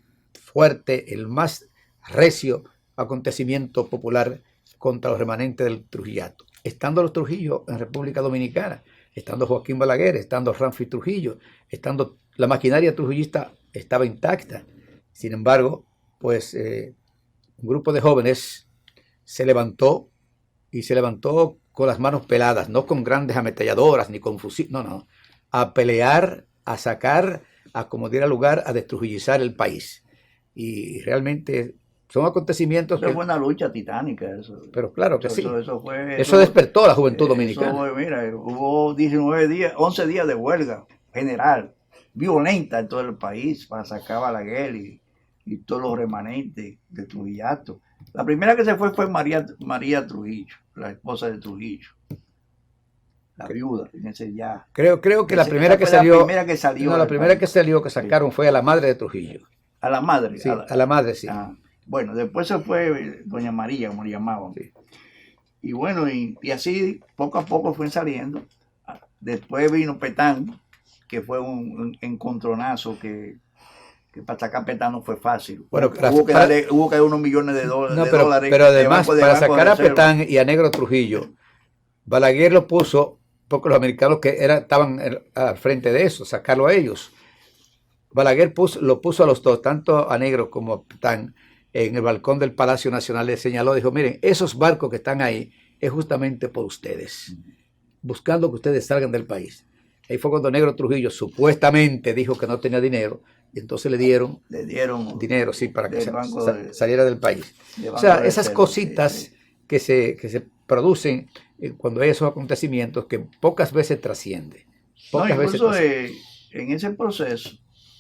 recio acontecimiento popular contra los remanentes del Trujillato. Estando los Trujillo en República Dominicana, estando Joaquín Balaguer, estando Ramfi Trujillo, estando la maquinaria trujillista estaba intacta. Sin embargo, pues un grupo de jóvenes se levantó, y se levantó con las manos peladas, no con grandes ametralladoras ni con fusil, no, a pelear, a sacar, a como diera lugar, a destrujillizar el país. Y realmente son acontecimientos que... fue una lucha titánica. Eso. Pero claro que sí. Eso despertó a la juventud dominicana. Mira, hubo 11 días de huelga general, violenta en todo el país, para sacar a Balaguer y todos los remanentes de Trujillato. La primera que se fue María Trujillo, la esposa de Trujillo, la viuda, fíjense ya. Creo que la primera que salió, que sacaron fue a la madre de Trujillo. ¿A la madre? Sí, a la madre, sí. Bueno, después se fue doña María, como le llamaban. Sí. Y bueno, y así poco a poco fue saliendo. Después vino Petán, que fue un encontronazo que para sacar Petán no fue fácil. Bueno, hubo que darle unos millones de dólares. Pero además, para sacar a Petán y a Negro Trujillo, Balaguer lo puso, porque los americanos estaban al frente de eso, sacarlo a ellos. Balaguer lo puso a los dos, tanto a Negro como a Petán, en el balcón del Palacio Nacional. Le señaló, dijo: miren, esos barcos que están ahí es justamente por ustedes, buscando que ustedes salgan del país. Ahí fue cuando Negro Trujillo supuestamente dijo que no tenía dinero, y entonces le dieron dinero, sí, para que saliera del país. O sea, esas cositas que se producen cuando hay esos acontecimientos, que pocas veces trascienden. En ese proceso,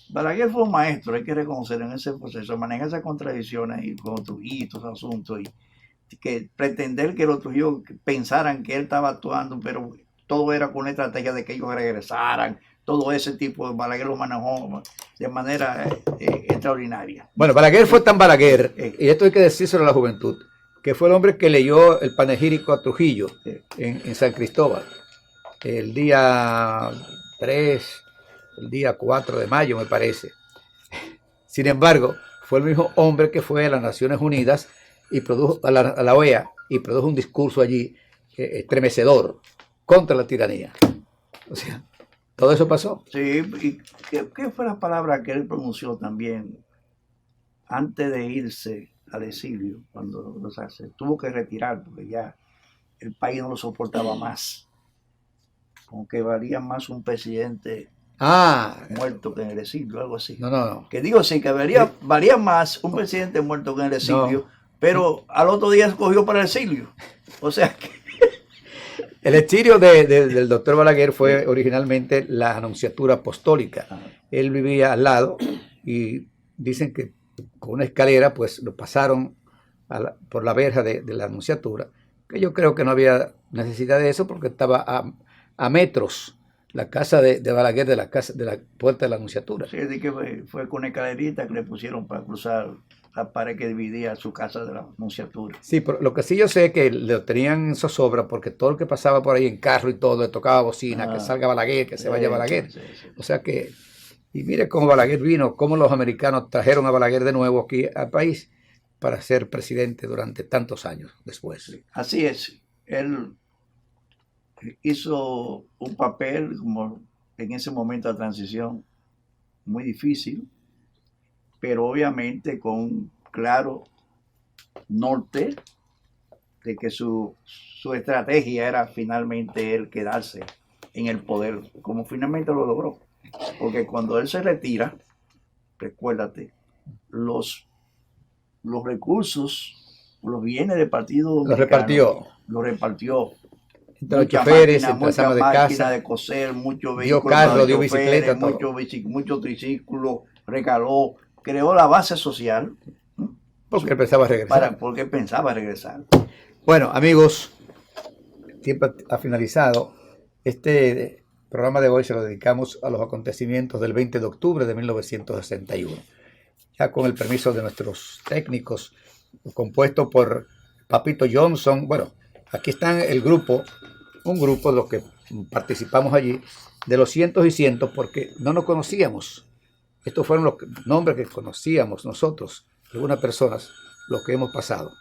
Balaguer fue un maestro, hay que reconocer, en ese proceso, manejar esas contradicciones y con Trujillo, esos asuntos, y que pretender que los Trujillo pensaran que él estaba actuando, pero todo era con una estrategia de que ellos regresaran. Todo ese tipo de Balaguer lo manejó de manera extraordinaria. Bueno, Balaguer fue tan Balaguer, y esto hay que decírselo a la juventud, que fue el hombre que leyó el panegírico a Trujillo en San Cristóbal, el día 3, el día 4 de mayo, me parece. Sin embargo, fue el mismo hombre que fue a las Naciones Unidas y produjo a la OEA, y produjo un discurso allí estremecedor contra la tiranía. O sea, todo eso pasó. Sí, y ¿qué fue la palabra que él pronunció también antes de irse al exilio? Cuando se tuvo que retirar porque ya el país no lo soportaba más. Como que valía más un presidente muerto que en el exilio, algo así. No. Que digo, sí, que valía más un presidente muerto que en el exilio, pero al otro día se cogió para el exilio. O sea que... El exilio del doctor Balaguer fue originalmente la Anunciatura Apostólica. Él vivía al lado y dicen que con una escalera pues lo pasaron por la verja de la Anunciatura, que yo creo que no había necesidad de eso porque estaba a metros la casa de Balaguer de la puerta de la Anunciatura. Sí, de que fue con una escalerita que le pusieron para cruzar la pared que dividía su casa de la Anunciatura. Sí, pero lo que sí yo sé es que le tenían en zozobra porque todo el que pasaba por ahí en carro y todo le tocaba bocina, que salga Balaguer, que se vaya Balaguer. Sí. O sea que, y mire cómo Balaguer vino, cómo los americanos trajeron a Balaguer de nuevo aquí al país para ser presidente durante tantos años después. Así es, él hizo un papel como en ese momento de transición muy difícil, pero obviamente con un claro norte de que su estrategia era finalmente él quedarse en el poder, como finalmente lo logró. Porque cuando él se retira, recuérdate, los recursos, los bienes del Partido Dominicano, los repartió. Entre los choferes, entre las amas de casa, máquina de coser, muchos vehículos, dio carro, dio bicicleta, muchos triciclos, regaló, creó la base social. Porque pensaba regresar. Porque pensaba regresar. Bueno, amigos, el tiempo ha finalizado. Este programa de hoy se lo dedicamos a los acontecimientos del 20 de octubre de 1961. Ya con el permiso de nuestros técnicos, compuesto por Papito Johnson. Bueno, aquí están el grupo, un grupo de los que participamos allí, de los cientos y cientos, porque no nos conocíamos. Estos fueron los nombres que conocíamos nosotros, algunas personas, los que hemos pasado.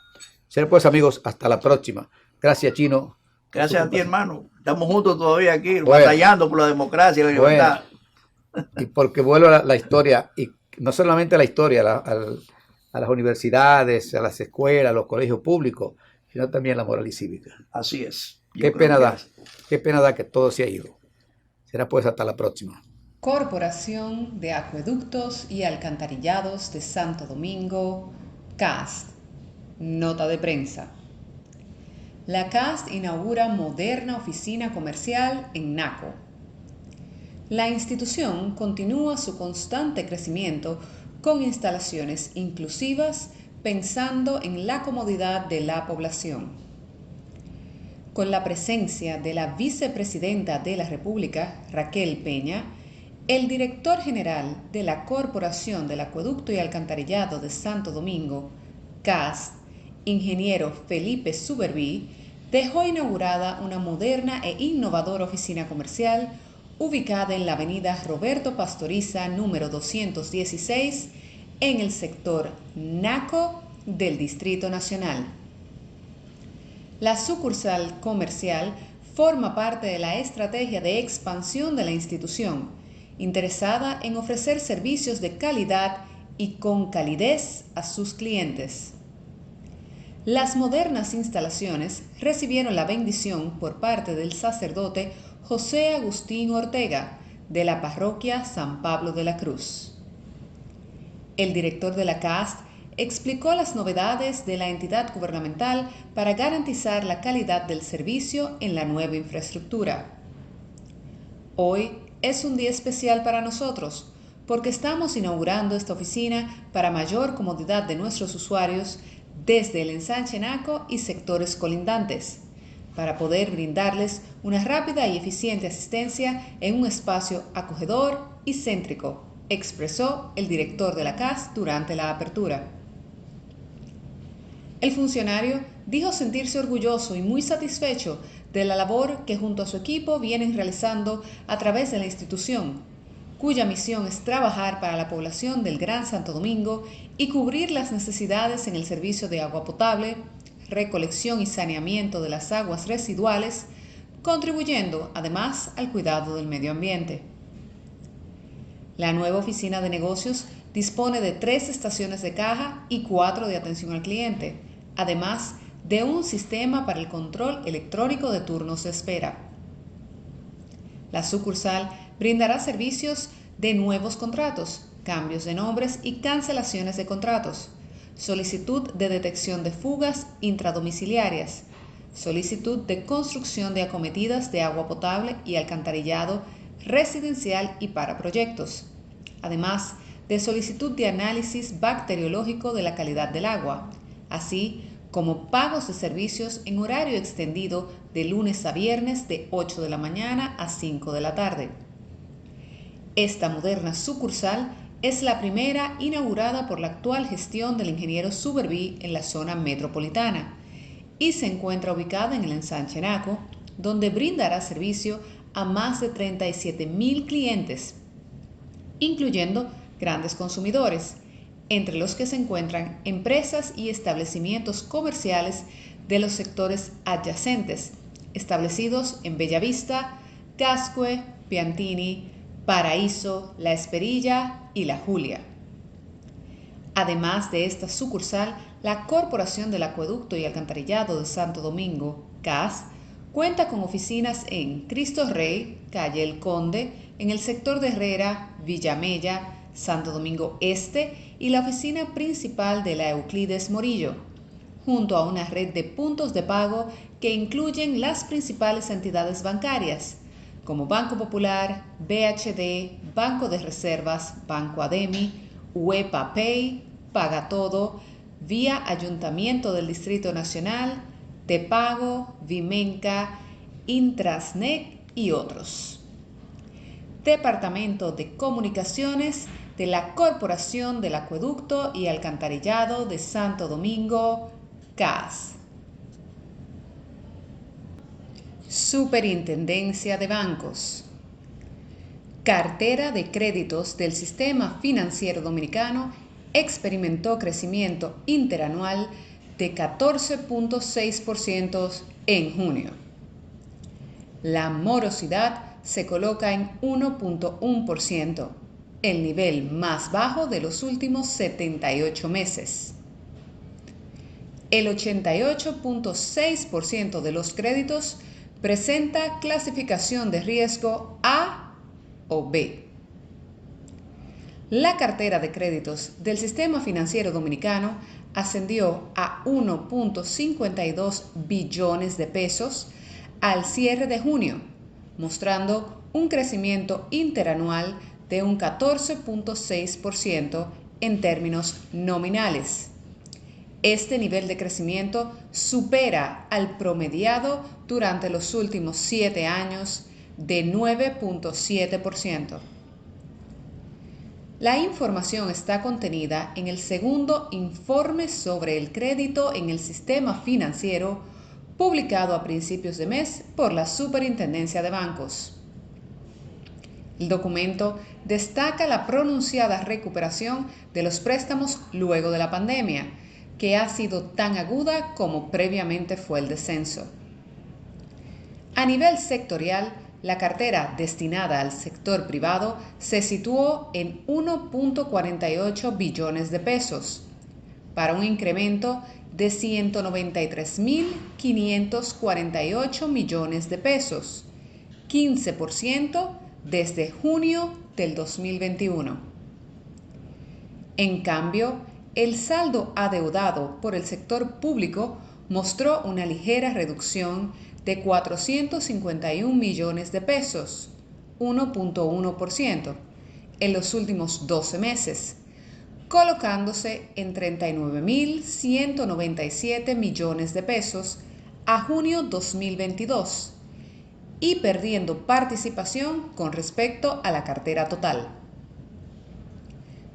Ser pues, amigos, hasta la próxima. Gracias, Chino. Gracias a ti, hermano. Estamos juntos todavía aquí, batallando por la democracia y la libertad. Y porque vuelvo a la historia, y no solamente a la historia, a las universidades, a las escuelas, a los colegios públicos, sino también la moral y cívica. Así es. Qué pena da que todo se ha ido. Será pues hasta la próxima. Corporación de Acueductos y Alcantarillados de Santo Domingo, CAST. Nota de prensa. La CAST inaugura moderna oficina comercial en Naco. La institución continúa su constante crecimiento con instalaciones inclusivas pensando en la comodidad de la población. Con la presencia de la vicepresidenta de la República, Raquel Peña, el director general de la Corporación del Acueducto y Alcantarillado de Santo Domingo, CAST, ingeniero Felipe Suberví, dejó inaugurada una moderna e innovadora oficina comercial ubicada en la avenida Roberto Pastoriza, número 216, en el sector Naco del Distrito Nacional. La sucursal comercial forma parte de la estrategia de expansión de la institución, interesada en ofrecer servicios de calidad y con calidez a sus clientes. Las modernas instalaciones recibieron la bendición por parte del sacerdote José Agustín Ortega, de la parroquia San Pablo de la Cruz. El director de la CAST explicó las novedades de la entidad gubernamental para garantizar la calidad del servicio en la nueva infraestructura. Hoy es un día especial para nosotros, porque estamos inaugurando esta oficina para mayor comodidad de nuestros usuarios desde el ensanche Naco y sectores colindantes, para poder brindarles una rápida y eficiente asistencia en un espacio acogedor y céntrico, expresó el director de la CAS durante la apertura. El funcionario dijo sentirse orgulloso y muy satisfecho de la labor que junto a su equipo vienen realizando a través de la institución, cuya misión es trabajar para la población del Gran Santo Domingo y cubrir las necesidades en el servicio de agua potable, recolección y saneamiento de las aguas residuales, contribuyendo además al cuidado del medio ambiente. La nueva oficina de negocios dispone de 3 estaciones de caja y 4 de atención al cliente, además de un sistema para el control electrónico de turnos de espera. La sucursal brindará servicios de nuevos contratos, cambios de nombres y cancelaciones de contratos, solicitud de detección de fugas intradomiciliarias, solicitud de construcción de acometidas de agua potable y alcantarillado residencial y para proyectos, además de solicitud de análisis bacteriológico de la calidad del agua, así como pagos de servicios en horario extendido de lunes a viernes de 8 de la mañana a 5 de la tarde. Esta moderna sucursal es la primera inaugurada por la actual gestión del ingeniero Suberví en la zona metropolitana y se encuentra ubicada en el ensanche Naco, donde brindará servicio a más de 37.000 clientes, incluyendo grandes consumidores, entre los que se encuentran empresas y establecimientos comerciales de los sectores adyacentes, establecidos en Bellavista, Gascue, Piantini, Paraíso, La Esperilla y La Julia. Además de esta sucursal, la Corporación del Acueducto y Alcantarillado de Santo Domingo, CAS, cuenta con oficinas en Cristo Rey, calle El Conde, en el sector de Herrera, Villamella, Santo Domingo Este y la oficina principal de la Euclides Morillo, junto a una red de puntos de pago que incluyen las principales entidades bancarias, como Banco Popular, BHD, Banco de Reservas, Banco Ademi, Huepa Pay, Paga Todo, Vía Ayuntamiento del Distrito Nacional, Tepago, Vimenca, Intrasnet y otros. Departamento de Comunicaciones de la Corporación del Acueducto y Alcantarillado de Santo Domingo, CAS. Superintendencia de Bancos. Cartera de créditos del sistema financiero dominicano experimentó crecimiento interanual de 14.6% en junio. La morosidad se coloca en 1.1%, el nivel más bajo de los últimos 78 meses. El 88.6% de los créditos presenta clasificación de riesgo A o B. La cartera de créditos del sistema financiero dominicano ascendió a 1.52 billones de pesos al cierre de junio, mostrando un crecimiento interanual de un 14.6% en términos nominales. Este nivel de crecimiento supera al promediado durante los últimos 7 años de 9.7%. La información está contenida en el segundo informe sobre el crédito en el sistema financiero, publicado a principios de mes por la Superintendencia de Bancos. El documento destaca la pronunciada recuperación de los préstamos luego de la pandemia, que ha sido tan aguda como previamente fue el descenso. A nivel sectorial, la cartera destinada al sector privado se situó en 1.48 billones de pesos, para un incremento de 193.548 millones de pesos, 15% desde junio del 2021. En cambio, el saldo adeudado por el sector público mostró una ligera reducción de 451 millones de pesos, 1.1%, en los últimos 12 meses, colocándose en 39.197 millones de pesos a junio 2022 y perdiendo participación con respecto a la cartera total.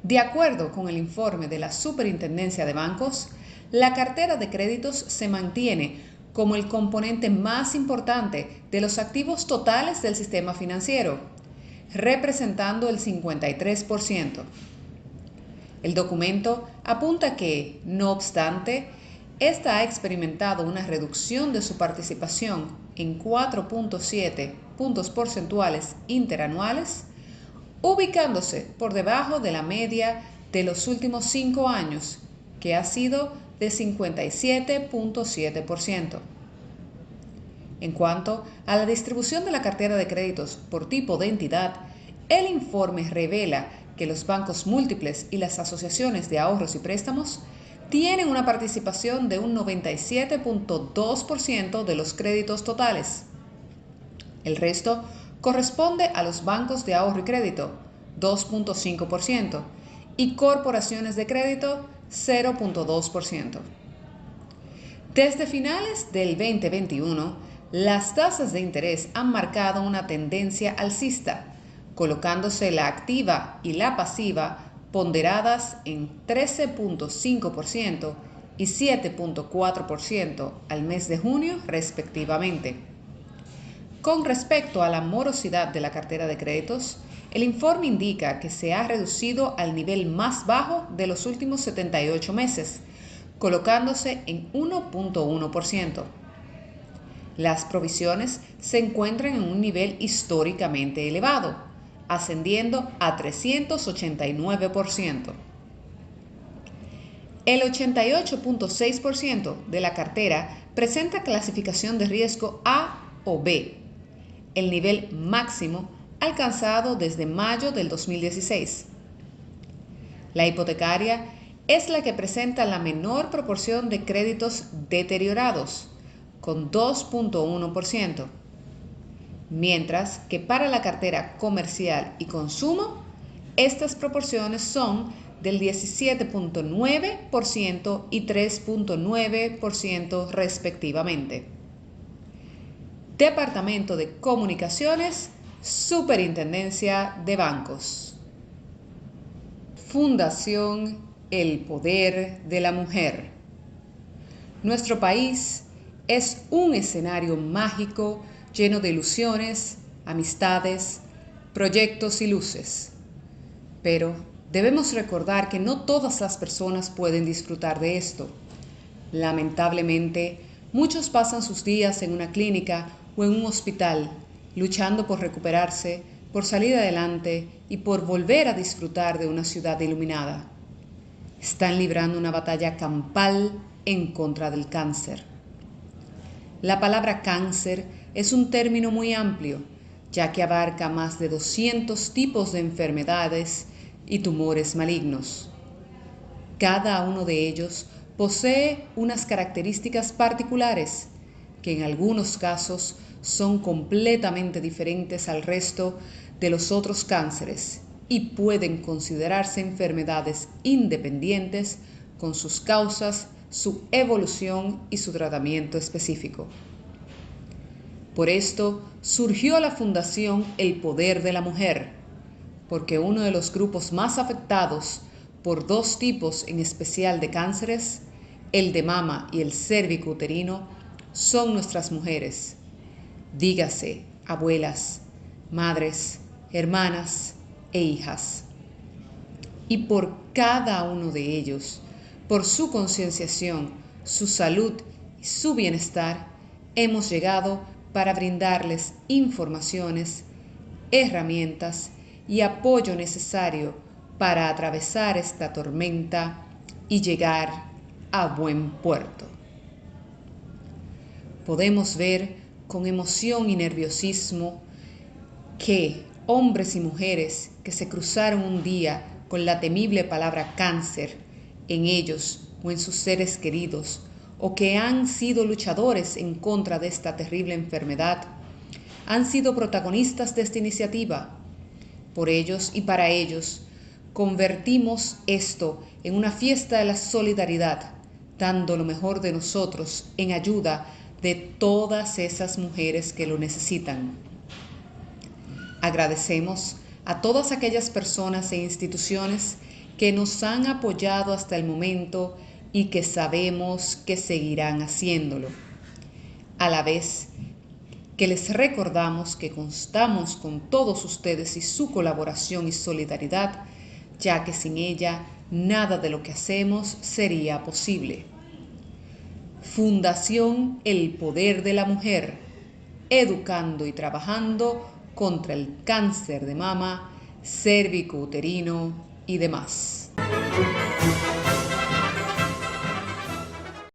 De acuerdo con el informe de la Superintendencia de Bancos, la cartera de créditos se mantiene como el componente más importante de los activos totales del sistema financiero, representando el 53%. El documento apunta que, no obstante, esta ha experimentado una reducción de su participación en 4.7 puntos porcentuales interanuales, ubicándose por debajo de la media de los últimos 5 años, que ha sido de 57.7%. En cuanto a la distribución de la cartera de créditos por tipo de entidad, el informe revela que los bancos múltiples y las asociaciones de ahorros y préstamos tienen una participación de un 97.2% de los créditos totales. El resto corresponde a los bancos de ahorro y crédito, 2.5%, y corporaciones de crédito, 0.2%. Desde finales del 2021, las tasas de interés han marcado una tendencia alcista, colocándose la activa y la pasiva ponderadas en 13.5% y 7.4% al mes de junio respectivamente. Con respecto a la morosidad de la cartera de créditos, el informe indica que se ha reducido al nivel más bajo de los últimos 78 meses, colocándose en 1.1%. Las provisiones se encuentran en un nivel históricamente elevado, ascendiendo a 389%. El 88.6% de la cartera presenta clasificación de riesgo A o B, el nivel máximo alcanzado desde mayo del 2016. La hipotecaria es la que presenta la menor proporción de créditos deteriorados, con 2.1%, mientras que para la cartera comercial y consumo, estas proporciones son del 17.9% y 3.9% respectivamente. Departamento de Comunicaciones, Superintendencia de Bancos. Fundación El Poder de la Mujer. Nuestro país es un escenario mágico lleno de ilusiones, amistades, proyectos y luces. Pero debemos recordar que no todas las personas pueden disfrutar de esto. Lamentablemente, muchos pasan sus días en una clínica o en un hospital, luchando por recuperarse, por salir adelante y por volver a disfrutar de una ciudad iluminada. Están librando una batalla campal en contra del cáncer. La palabra cáncer es un término muy amplio, ya que abarca más de 200 tipos de enfermedades y tumores malignos. Cada uno de ellos posee unas características particulares que en algunos casos son completamente diferentes al resto de los otros cánceres y pueden considerarse enfermedades independientes con sus causas, su evolución y su tratamiento específico. Por esto surgió la Fundación El Poder de la Mujer, porque uno de los grupos más afectados por dos tipos en especial de cánceres, el de mama y el cérvico-uterino, son nuestras mujeres, dígase abuelas, madres, hermanas e hijas. Y por cada uno de ellos, por su concienciación, su salud y su bienestar, hemos llegado para brindarles informaciones, herramientas y apoyo necesario para atravesar esta tormenta y llegar a buen puerto. Podemos ver con emoción y nerviosismo que hombres y mujeres que se cruzaron un día con la temible palabra cáncer en ellos o en sus seres queridos, o que han sido luchadores en contra de esta terrible enfermedad, han sido protagonistas de esta iniciativa. Por ellos y para ellos, convertimos esto en una fiesta de la solidaridad, dando lo mejor de nosotros en ayuda de todas esas mujeres que lo necesitan. Agradecemos a todas aquellas personas e instituciones que nos han apoyado hasta el momento y que sabemos que seguirán haciéndolo. A la vez que les recordamos que contamos con todos ustedes y su colaboración y solidaridad, ya que sin ella nada de lo que hacemos sería posible. Fundación El Poder de la Mujer, educando y trabajando contra el cáncer de mama, cérvico-uterino y demás.